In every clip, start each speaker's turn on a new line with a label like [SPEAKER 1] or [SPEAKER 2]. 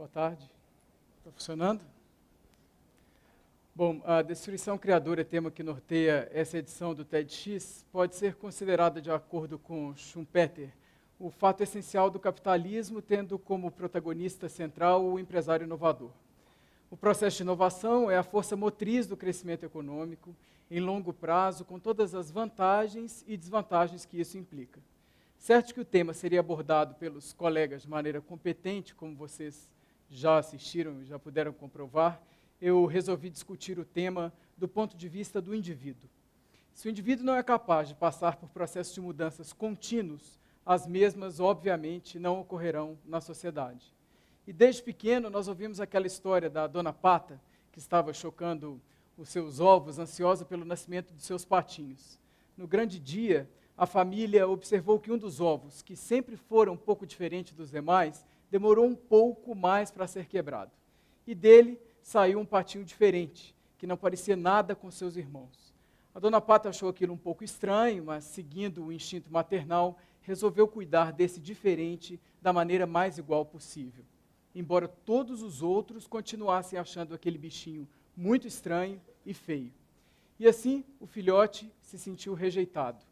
[SPEAKER 1] Boa tarde. Está funcionando? Bom, a destruição criadora, tema que norteia essa edição do TEDx, pode ser considerada, de acordo com Schumpeter, o fato essencial do capitalismo, tendo como protagonista central o empresário inovador. O processo de inovação é a força motriz do crescimento econômico, em longo prazo, com todas as vantagens e desvantagens que isso implica. Certo que o tema seria abordado pelos colegas de maneira competente, como vocês já assistiram e já puderam comprovar, eu resolvi discutir o tema do ponto de vista do indivíduo. Se o indivíduo não é capaz de passar por processos de mudanças contínuos, as mesmas, obviamente, não ocorrerão na sociedade. E desde pequeno nós ouvimos aquela história da Dona Pata, que estava chocando os seus ovos, ansiosa pelo nascimento dos seus patinhos. No grande dia, a família observou que um dos ovos, que sempre fora um pouco diferente dos demais, demorou um pouco mais para ser quebrado. E dele saiu um patinho diferente, que não parecia nada com seus irmãos. A Dona Pata achou aquilo um pouco estranho, mas seguindo o instinto maternal, resolveu cuidar desse diferente da maneira mais igual possível. Embora todos os outros continuassem achando aquele bichinho muito estranho e feio. E assim, o filhote se sentiu rejeitado.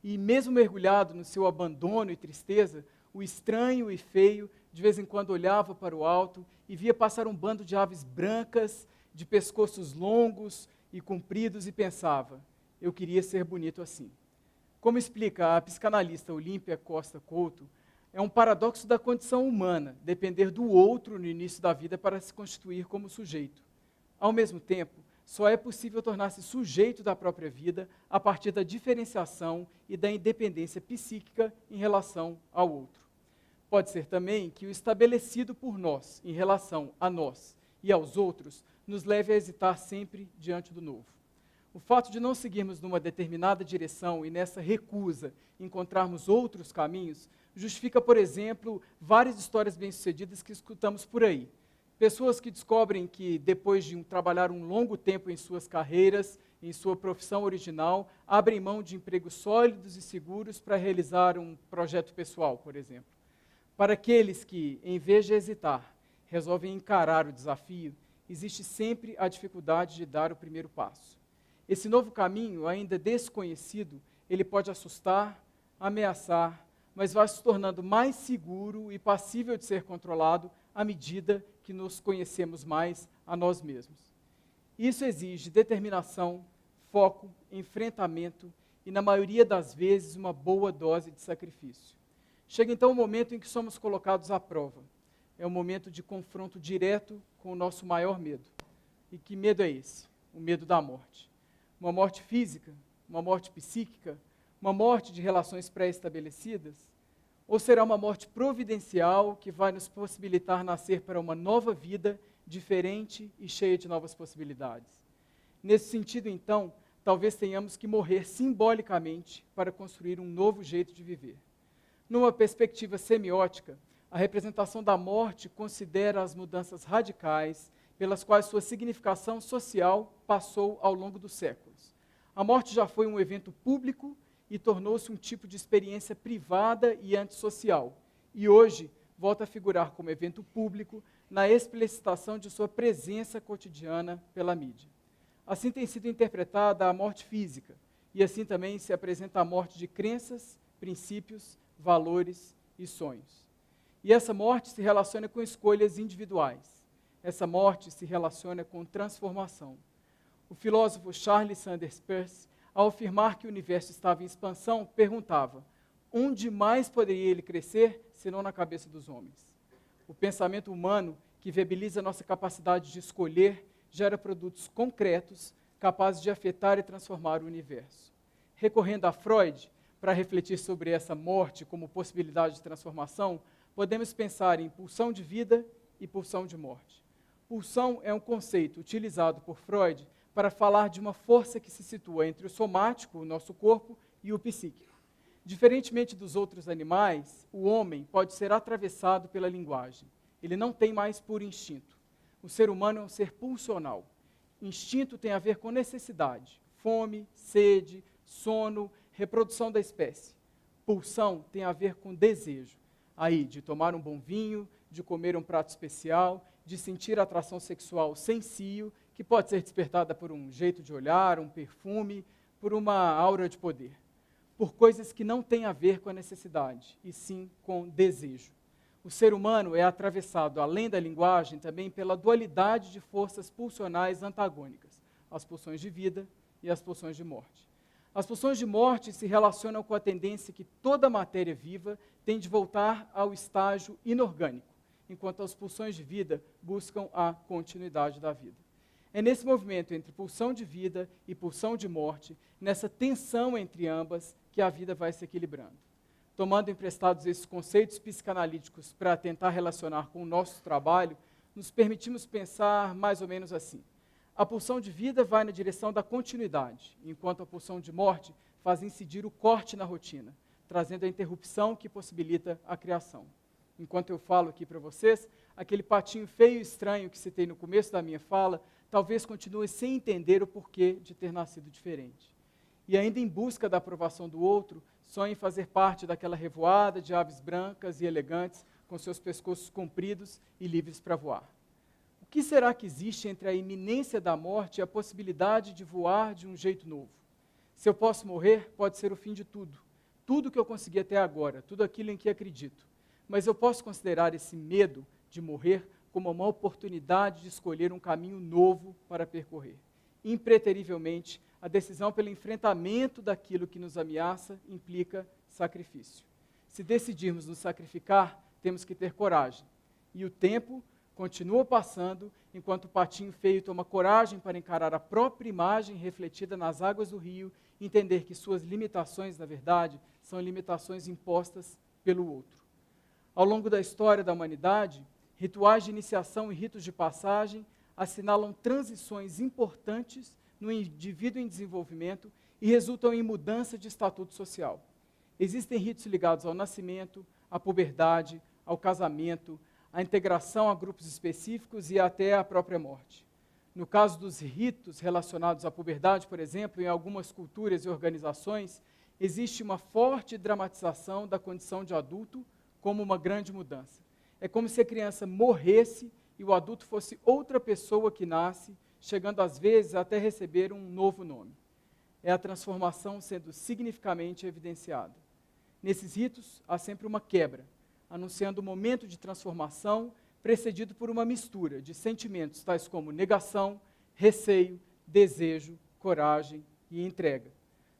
[SPEAKER 1] E mesmo mergulhado no seu abandono e tristeza, o estranho e feio de vez em quando olhava para o alto e via passar um bando de aves brancas, de pescoços longos e compridos, e pensava: eu queria ser bonito assim. Como explica a psicanalista Olímpia Costa Couto, é um paradoxo da condição humana depender do outro no início da vida para se constituir como sujeito. Ao mesmo tempo, só é possível tornar-se sujeito da própria vida a partir da diferenciação e da independência psíquica em relação ao outro. Pode ser também que o estabelecido por nós, em relação a nós e aos outros, nos leve a hesitar sempre diante do novo. O fato de não seguirmos numa determinada direção e nessa recusa encontrarmos outros caminhos, justifica, por exemplo, várias histórias bem-sucedidas que escutamos por aí. Pessoas que descobrem que, depois de trabalhar um longo tempo em suas carreiras, em sua profissão original, abrem mão de empregos sólidos e seguros para realizar um projeto pessoal, por exemplo. Para aqueles que, em vez de hesitar, resolvem encarar o desafio, existe sempre a dificuldade de dar o primeiro passo. Esse novo caminho, ainda desconhecido, ele pode assustar, ameaçar, mas vai se tornando mais seguro e passível de ser controlado à medida que nos conhecemos mais a nós mesmos. Isso exige determinação, foco, enfrentamento e, na maioria das vezes, uma boa dose de sacrifício. Chega então o momento em que somos colocados à prova. É um momento de confronto direto com o nosso maior medo. E que medo é esse? O medo da morte. Uma morte física, uma morte psíquica, uma morte de relações pré-estabelecidas? Ou será uma morte providencial que vai nos possibilitar nascer para uma nova vida, diferente e cheia de novas possibilidades? Nesse sentido, então, talvez tenhamos que morrer simbolicamente para construir um novo jeito de viver. Numa perspectiva semiótica, a representação da morte considera as mudanças radicais pelas quais sua significação social passou ao longo dos séculos. A morte já foi um evento público e tornou-se um tipo de experiência privada e antissocial, e hoje volta a figurar como evento público na explicitação de sua presença cotidiana pela mídia. Assim tem sido interpretada a morte física, e assim também se apresenta a morte de crenças, princípios, valores e sonhos. E essa morte se relaciona com escolhas individuais. Essa morte se relaciona com transformação. O filósofo Charles Sanders Peirce, ao afirmar que o universo estava em expansão, perguntava: onde mais poderia ele crescer, senão na cabeça dos homens? O pensamento humano, que viabiliza nossa capacidade de escolher, gera produtos concretos, capazes de afetar e transformar o universo. Recorrendo a Freud, para refletir sobre essa morte como possibilidade de transformação, podemos pensar em pulsão de vida e pulsão de morte. Pulsão é um conceito utilizado por Freud para falar de uma força que se situa entre o somático, o nosso corpo, e o psíquico. Diferentemente dos outros animais, o homem pode ser atravessado pela linguagem. Ele não tem mais puro instinto. O ser humano é um ser pulsional. Instinto tem a ver com necessidade, fome, sede, sono, reprodução da espécie. Pulsão tem a ver com desejo, aí de tomar um bom vinho, de comer um prato especial, de sentir atração sexual sem cio, que pode ser despertada por um jeito de olhar, um perfume, por uma aura de poder. Por coisas que não têm a ver com a necessidade, e sim com desejo. O ser humano é atravessado, além da linguagem, também pela dualidade de forças pulsionais antagônicas, as pulsões de vida e as pulsões de morte. As pulsões de morte se relacionam com a tendência que toda matéria viva tem de voltar ao estágio inorgânico, enquanto as pulsões de vida buscam a continuidade da vida. É nesse movimento entre pulsão de vida e pulsão de morte, nessa tensão entre ambas, que a vida vai se equilibrando. Tomando emprestados esses conceitos psicanalíticos para tentar relacionar com o nosso trabalho, nos permitimos pensar mais ou menos assim. A pulsão de vida vai na direção da continuidade, enquanto a pulsão de morte faz incidir o corte na rotina, trazendo a interrupção que possibilita a criação. Enquanto eu falo aqui para vocês, aquele patinho feio e estranho que citei no começo da minha fala, talvez continue sem entender o porquê de ter nascido diferente. E ainda em busca da aprovação do outro, sonha em fazer parte daquela revoada de aves brancas e elegantes, com seus pescoços compridos e livres para voar. O que será que existe entre a iminência da morte e a possibilidade de voar de um jeito novo? Se eu posso morrer, pode ser o fim de tudo. Tudo que eu consegui até agora, tudo aquilo em que acredito. Mas eu posso considerar esse medo de morrer como uma oportunidade de escolher um caminho novo para percorrer. Impreterivelmente, a decisão pelo enfrentamento daquilo que nos ameaça implica sacrifício. Se decidirmos nos sacrificar, temos que ter coragem. E o tempo continua passando, enquanto o patinho feio toma coragem para encarar a própria imagem refletida nas águas do rio e entender que suas limitações, na verdade, são limitações impostas pelo outro. Ao longo da história da humanidade, rituais de iniciação e ritos de passagem assinalam transições importantes no indivíduo em desenvolvimento e resultam em mudança de estatuto social. Existem ritos ligados ao nascimento, à puberdade, ao casamento, à integração a grupos específicos e até à própria morte. No caso dos ritos relacionados à puberdade, por exemplo, em algumas culturas e organizações, existe uma forte dramatização da condição de adulto como uma grande mudança. É como se a criança morresse e o adulto fosse outra pessoa que nasce, chegando às vezes até receber um novo nome. É a transformação sendo significativamente evidenciada. Nesses ritos, há sempre uma quebra, anunciando um momento de transformação precedido por uma mistura de sentimentos tais como negação, receio, desejo, coragem e entrega.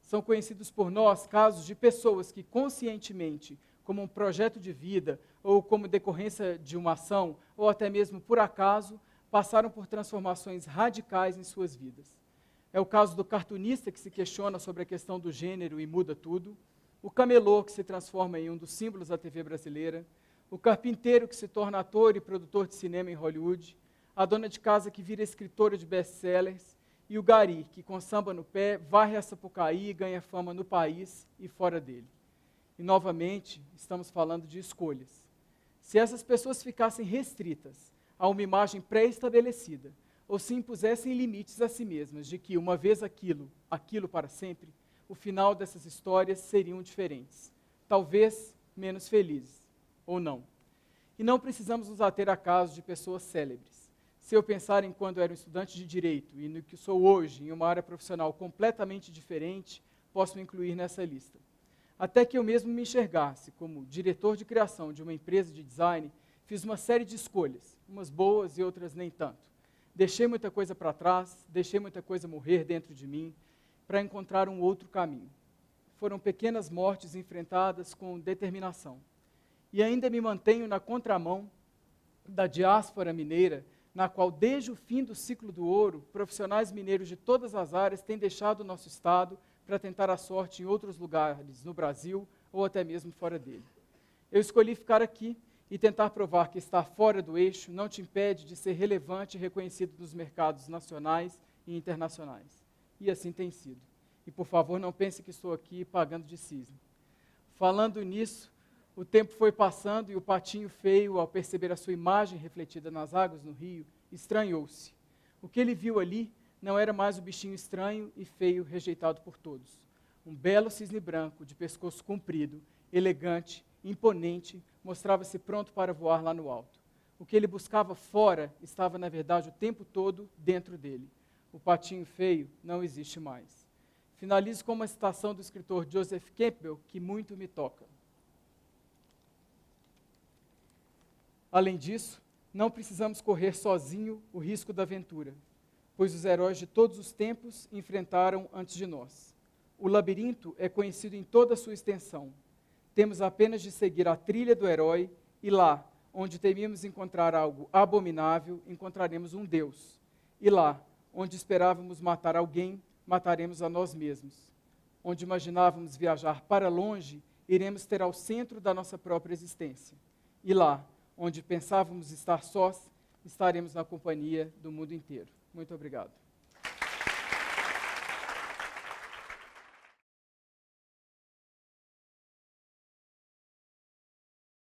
[SPEAKER 1] São conhecidos por nós casos de pessoas que conscientemente, como um projeto de vida, ou como decorrência de uma ação, ou até mesmo por acaso, passaram por transformações radicais em suas vidas. É o caso do cartunista que se questiona sobre a questão do gênero e muda tudo, o camelô que se transforma em um dos símbolos da TV brasileira, o carpinteiro que se torna ator e produtor de cinema em Hollywood, a dona de casa que vira escritora de best-sellers e o gari que, com samba no pé, varre a Sapucaí e ganha fama no país e fora dele. E, novamente, estamos falando de escolhas. Se essas pessoas ficassem restritas a uma imagem pré-estabelecida, ou se impusessem limites a si mesmas de que, uma vez aquilo para sempre, o final dessas histórias seriam diferentes, talvez menos felizes, ou não. E não precisamos nos ater a casos de pessoas célebres. Se eu pensar em quando era um estudante de Direito e no que sou hoje, em uma área profissional completamente diferente, posso me incluir nessa lista. Até que eu mesmo me enxergasse como diretor de criação de uma empresa de design, fiz uma série de escolhas, umas boas e outras nem tanto. Deixei muita coisa para trás, deixei muita coisa morrer dentro de mim, para encontrar um outro caminho. Foram pequenas mortes enfrentadas com determinação. E ainda me mantenho na contramão da diáspora mineira, na qual, desde o fim do ciclo do ouro, profissionais mineiros de todas as áreas têm deixado o nosso estado para tentar a sorte em outros lugares, no Brasil ou até mesmo fora dele. Eu escolhi ficar aqui e tentar provar que estar fora do eixo não te impede de ser relevante e reconhecido nos mercados nacionais e internacionais. E assim tem sido. E, por favor, não pense que estou aqui pagando de cisne. Falando nisso, o tempo foi passando e o patinho feio, ao perceber a sua imagem refletida nas águas no rio, estranhou-se. O que ele viu ali não era mais o bichinho estranho e feio rejeitado por todos. Um belo cisne branco, de pescoço comprido, elegante, imponente, mostrava-se pronto para voar lá no alto. O que ele buscava fora estava, na verdade, o tempo todo dentro dele. O patinho feio não existe mais. Finalizo com uma citação do escritor Joseph Campbell, que muito me toca. Além disso, não precisamos correr sozinho o risco da aventura, pois os heróis de todos os tempos enfrentaram antes de nós. O labirinto é conhecido em toda a sua extensão. Temos apenas de seguir a trilha do herói e lá, onde temíamos encontrar algo abominável, encontraremos um Deus. E lá, onde esperávamos matar alguém, mataremos a nós mesmos. Onde imaginávamos viajar para longe, iremos ter ao centro da nossa própria existência. E lá, onde pensávamos estar sós, estaremos na companhia do mundo inteiro. Muito obrigado.